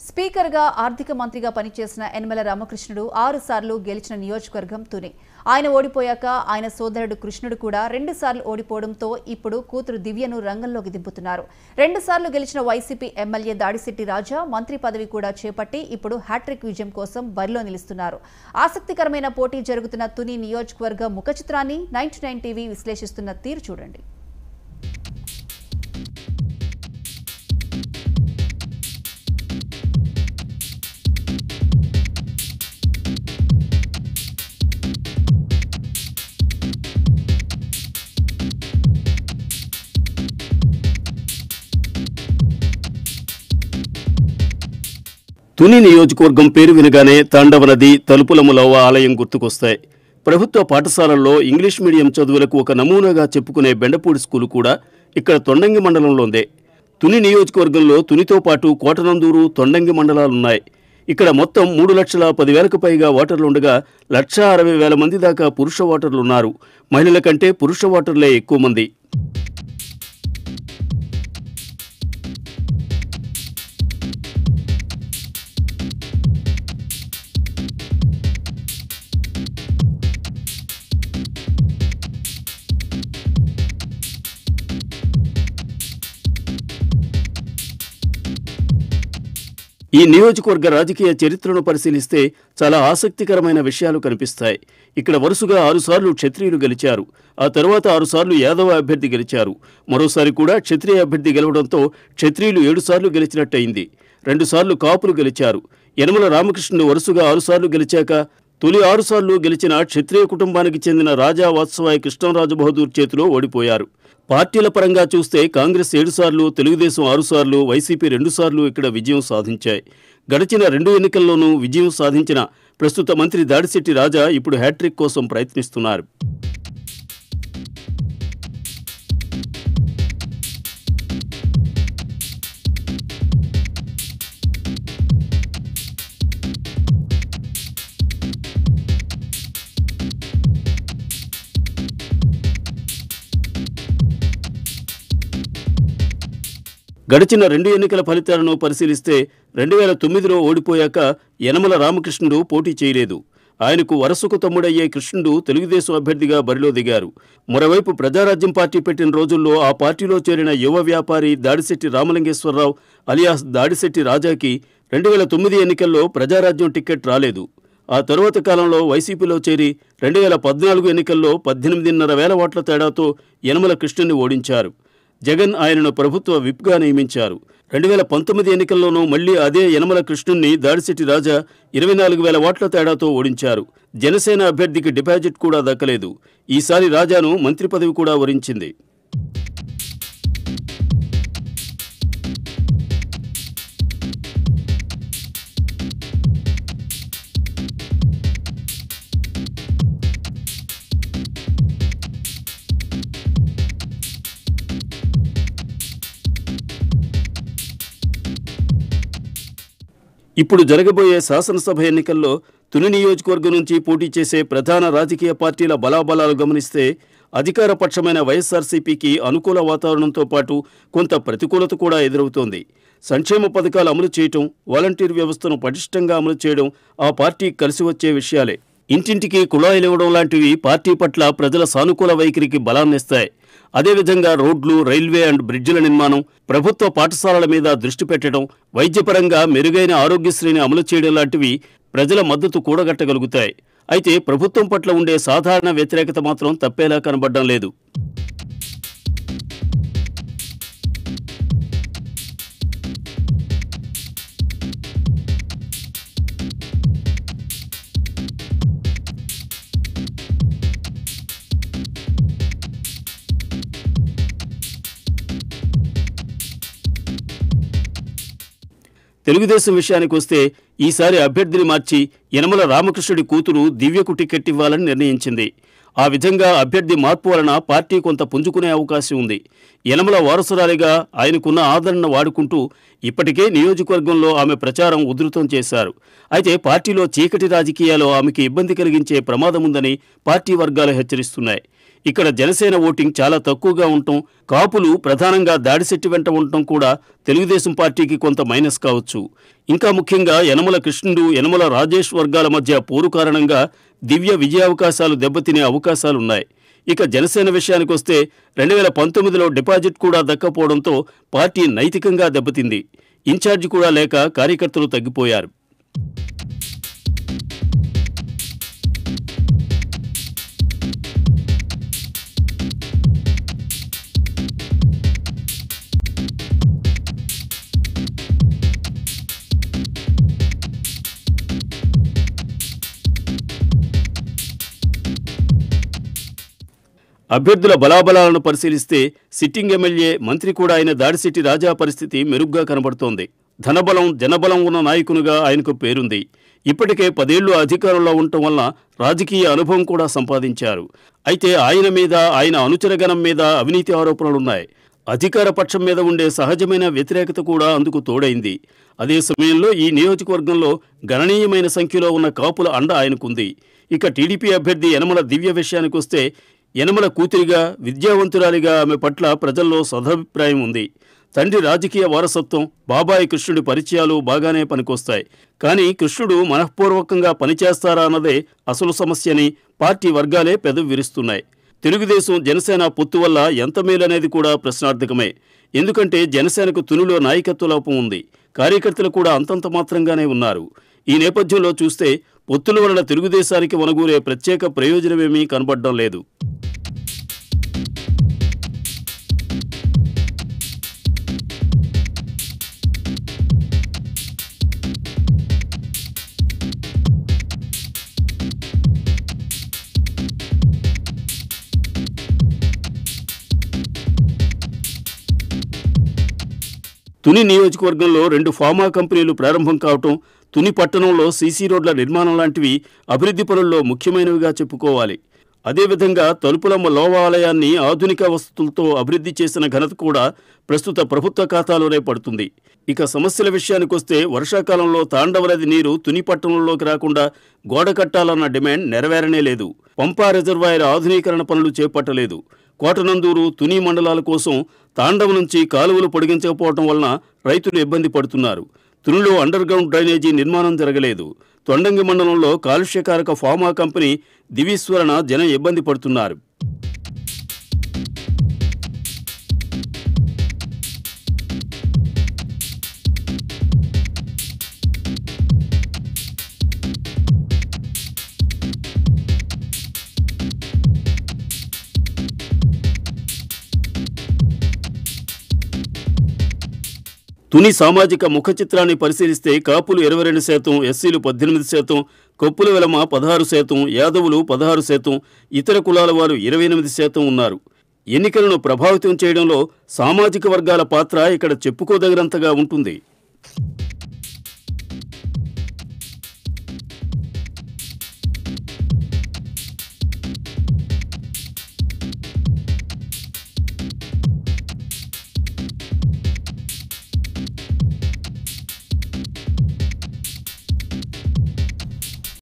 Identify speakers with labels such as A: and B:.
A: స్పీకర్గా ఆర్థిక మంత్రిగా పనిచేసిన యనమల రామకృష్ణుడు 6 సార్లు గెలిచిన నియోజకవర్గం తుని. ఆయన ఓడిపోయాక ఆయన సోదరుడు కృష్ణుడు కూడా 2 సార్లు ఓడిపోవడంతో ఇప్పుడు కూతురు దివ్యను రంగంలోకి దింపుతున్నారు. 2 సార్లు గెలిచిన వైసీపీ ఎమ్మెల్యే దాడిశెట్టి రాజా మంత్రి పదవి కూడా చేపట్టి ఇప్పుడు హ్యాట్రిక్ విజయం కోసం బరిలో నిలుస్తున్నారు. ఆసక్తికరమైన పోటీ జరుగుతున్న తుని నియోజకవర్గ ముఖచిత్రాన్ని 99 టీవీ విశ్లేషిస్తున్న తీరు చూడండి.
B: తుని నియోజకవర్గం పేరు వినగానే తాండవ నది, తలుపులములవ్వ ఆలయం గుర్తుకొస్తాయి. ప్రభుత్వ పాఠశాలల్లో ఇంగ్లీష్ మీడియం చదువులకు ఒక నమూనాగా చెప్పుకునే బెండపూడి స్కూలు కూడా ఇక్కడ తొండంగి మండలంలో ఉంది. తుని నియోజకవర్గంలో తునితో పాటు కోటనందూరు, తొండంగి మండలాలున్నాయి. ఇక్కడ మొత్తం 3,10,000కు పైగా ఓటర్లుండగా 1,60,000 మంది దాకా పురుష ఓటర్లున్నారు. మహిళల కంటే పురుష ఓటర్లే ఎక్కువ మంది. ఈ నియోజకవర్గ రాజకీయ చరిత్రను పరిశీలిస్తే చాలా ఆసక్తికరమైన విషయాలు కనిపిస్తాయి. ఇక్కడ వరుసగా 6 సార్లు క్షత్రియులు గెలిచారు. ఆ తర్వాత 6 సార్లు యాదవ అభ్యర్థి గెలిచారు. మరోసారి కూడా క్షత్రియ అభ్యర్థి గెలవడంతో క్షత్రియులు 7 సార్లు గెలిచినట్టయింది. 2 సార్లు కాపులు గెలిచారు. యనమల రామకృష్ణుడు వరుసగా 6 సార్లు గెలిచాక తొలి 6 సార్లు గెలిచిన క్షత్రియ కుటుంబానికి చెందిన రాజా వాత్సవాయి కృష్ణరాజు బహదూర్ చేతిలో ఓడిపోయారు. పార్టీల పరంగా చూస్తే కాంగ్రెస్ 7 సార్లు, తెలుగుదేశం 6 సార్లు, వైసీపీ 2 సార్లు ఇక్కడ విజయం సాధించాయి. గడిచిన 2 ఎన్నికల్లోనూ విజయం సాధించిన ప్రస్తుత మంత్రి దాడిశెట్టి రాజా ఇప్పుడు హ్యాట్రిక్ కోసం ప్రయత్నిస్తున్నారు. గడిచిన 2 ఎన్నికల ఫలితాలను పరిశీలిస్తే 2009లో ఓడిపోయాక యనమల రామకృష్ణుడు పోటీ చేయలేదు. ఆయనకు వరసకు తమ్ముడయ్యే కృష్ణుడు తెలుగుదేశం అభ్యర్థిగా బరిలో దిగారు. మరోవైపు ప్రజారాజ్యం పార్టీ పెట్టిన రోజుల్లో ఆ పార్టీలో చేరిన యువ వ్యాపారి దాడిశెట్టి రామలింగేశ్వరరావు అలియాస్ దాడిశెట్టి రాజాకి 2009 ఎన్నికల్లో ప్రజారాజ్యం టికెట్ రాలేదు. ఆ తరువాత కాలంలో వైసీపీలో చేరి 2014 ఎన్నికల్లో 18,500 ఓట్ల తేడాతో యనమల కృష్ణుని ఓడించారు. జగన్ ఆయనను ప్రభుత్వ విప్గా నియమించారు. 2019 ఎన్నికల్లోనూ మళ్లీ అదే యనమల కృష్ణుని దాడిశెట్టి రాజా 24,000 ఓట్ల తేడాతో ఓడించారు. జనసేన అభ్యర్థికి డిపాజిట్ కూడా దక్కలేదు. ఈసారి రాజాను మంత్రి పదవి కూడా వరించింది. ఇప్పుడు జరగబోయే శాసనసభ ఎన్నికల్లో తుని నియోజకవర్గం నుంచి పోటీ చేసే ప్రధాన రాజకీయ పార్టీల బలాబలాలు గమనిస్తే అధికార పక్షమైన వైఎస్ఆర్సీపీకి అనుకూల వాతావరణంతో పాటు కొంత ప్రతికూలత కూడా ఎదురవుతోంది. సంక్షేమ పథకాలు అమలు చేయటం, వాలంటీర్ వ్యవస్థను పటిష్టంగా అమలు చేయడం ఆ పార్టీ కలిసి వచ్చే విషయాలే. ఇంటింటికి కుళాయిలివ్వడం లాంటివి పార్టీ పట్ల ప్రజల సానుకూల వైఖరికి బలాన్నిస్తాయి. అదేవిధంగా రోడ్లు, రైల్వే అండ్ బ్రిడ్జిల నిర్మాణం, ప్రభుత్వ పాఠశాలల మీద దృష్టి పెట్టడం, వైద్యపరంగా మెరుగైన ఆరోగ్యశ్రీని అమలు చేయడం లాంటివి ప్రజల మద్దతు కూడగట్టగలుగుతాయి. అయితే ప్రభుత్వం పట్ల ఉండే సాధారణ వ్యతిరేకత మాత్రం తప్పేలా కనబడడం లేదు. తెలుగుదేశం విషయానికి వస్తే ఈసారి అభ్యర్థిని మార్చి యనమల రామకృష్ణుడి కూతురు దివ్యకు టికెట్ ఇవ్వాలని నిర్ణయించింది. ఆ విధంగా అభ్యర్థి మార్పు వలన పార్టీ కొంత పుంజుకునే అవకాశం ఉంది. యనమల వారసురాలిగా ఆయనకున్న ఆదరణ వాడుకుంటూ ఇప్పటికే నియోజకవర్గంలో ఆమె ప్రచారం ఉధృతం చేశారు. అయితే పార్టీలో చీకటి రాజకీయాలు ఆమెకి ఇబ్బంది కలిగించే ప్రమాదముందని పార్టీ వర్గాలు హెచ్చరిస్తున్నాయి. ఇక్కడ జనసేన ఓటింగ్ చాలా తక్కువగా ఉండటం, కాపులు ప్రధానంగా దాడిశెట్టి వెంట ఉండటం కూడా తెలుగుదేశం పార్టీకి కొంత మైనస్ కావచ్చు. ఇంకా ముఖ్యంగా యనమల కృష్ణుడు, యనమల రాజేష్ వర్గాల మధ్య పోరు కారణంగా దివ్య విజయావకాశాలు దెబ్బతినే అవకాశాలున్నాయి. ఇక జనసేన విషయానికి వస్తే 2019లో డిపాజిట్ కూడా దక్కపోవడంతో పార్టీ నైతికంగా దెబ్బతింది. ఇన్ఛార్జి కూడా లేక కార్యకర్తలు తగ్గిపోయారు. అభ్యర్థుల బలాబలాలను పరిశీలిస్తే సిట్టింగ్ ఎమ్మెల్యే, మంత్రి కూడా అయిన దాడిశెట్టి రాజా పరిస్థితి మెరుగ్గా కనబడుతోంది. ధనబలం, జనబలం ఉన్న నాయకునిగా ఆయనకు పేరుంది. ఇప్పటికే 10 ఏళ్లు అధికారంలో ఉండటం వల్ల రాజకీయ అనుభవం కూడా సంపాదించారు. అయితే ఆయన మీద, ఆయన అనుచరగణం మీద అవినీతి ఆరోపణలున్నాయి. అధికార పక్షం మీద ఉండే సహజమైన వ్యతిరేకత కూడా అందుకు తోడైంది. అదే సమయంలో ఈ నియోజకవర్గంలో గణనీయమైన సంఖ్యలో ఉన్న కాపుల అండ ఆయనకుంది. ఇక టీడీపీ అభ్యర్థి యనమల దివ్య విషయానికి వస్తే యనమల కూతురిగా, విద్యావంతురాలిగా ఆమె పట్ల ప్రజల్లో సదభిప్రాయం ఉంది. తండ్రి రాజకీయ వారసత్వం, బాబాయి కృష్ణుడి పరిచయాలు బాగానే పనికొస్తాయి. కానీ కృష్ణుడు మనఃపూర్వకంగా పనిచేస్తారా అన్నదే అసలు సమస్యని పార్టీ వర్గాలే పెదవి విరుస్తున్నాయి. తెలుగుదేశం, జనసేన పొత్తు వల్ల ఎంత మేలనేది కూడా ప్రశ్నార్థకమే. ఎందుకంటే జనసేనకు తునిలో నాయకత్వ లోపం ఉంది. కార్యకర్తలు కూడా అంతంత మాత్రంగానే ఉన్నారు. ఈ నేపథ్యంలో చూస్తే పొత్తుల వలన తెలుగుదేశానికి వనగూరే ప్రత్యేక ప్రయోజనమేమీ కనబడడం లేదు. తుని నియోజకవర్గంలో 2 ఫార్మా కంపెనీలు ప్రారంభం కావటం, తుని పట్టణంలో సీసీ రోడ్ల నిర్మాణం లాంటివి అభివృద్ధి పనుల్లో ముఖ్యమైనవిగా చెప్పుకోవాలి. అదేవిధంగా తలుపులమ్మ లోవాలయాన్ని ఆధునిక వసతులతో అభివృద్ధి చేసిన ఘనత కూడా ప్రస్తుత ప్రభుత్వ ఖాతాలోనే పడుతుంది. ఇక సమస్యల విషయానికొస్తే వర్షాకాలంలో తాండవ నది నీరు తుని పట్టణంలోకి రాకుండా గోడ కట్టాలన్న డిమాండ్ నెరవేరనే లేదు. పంపా రిజర్వాయర్ ఆధునీకరణ పనులు చేపట్టలేదు. కోటనందూరు, తుని మండలాల కోసం తాండవ నుంచి కాలువలు పొడిగించకపోవడం వలన రైతులు ఇబ్బంది పడుతున్నారు. తునిలో అండర్ గ్రౌండ్ డ్రైనేజీ నిర్మాణం జరగలేదు. తొండంగి మండలంలో కాలుష్యకారక ఫార్మా కంపెనీ దివీశ్వరణ జనం ఇబ్బంది పడుతున్నారు. తుని సామాజిక ముఖ చిత్రాన్ని పరిశీలిస్తే కాపులు 22%, ఎస్సీలు 18%, కొప్పుల వెలమ 16%, యాదవులు 16%, ఇతర కులాల వారు 28% ఉన్నారు. ఎన్నికలను ప్రభావితం చేయడంలో సామాజిక వర్గాల పాత్ర ఇక్కడ చెప్పుకోదగినంతగా ఉంటుంది.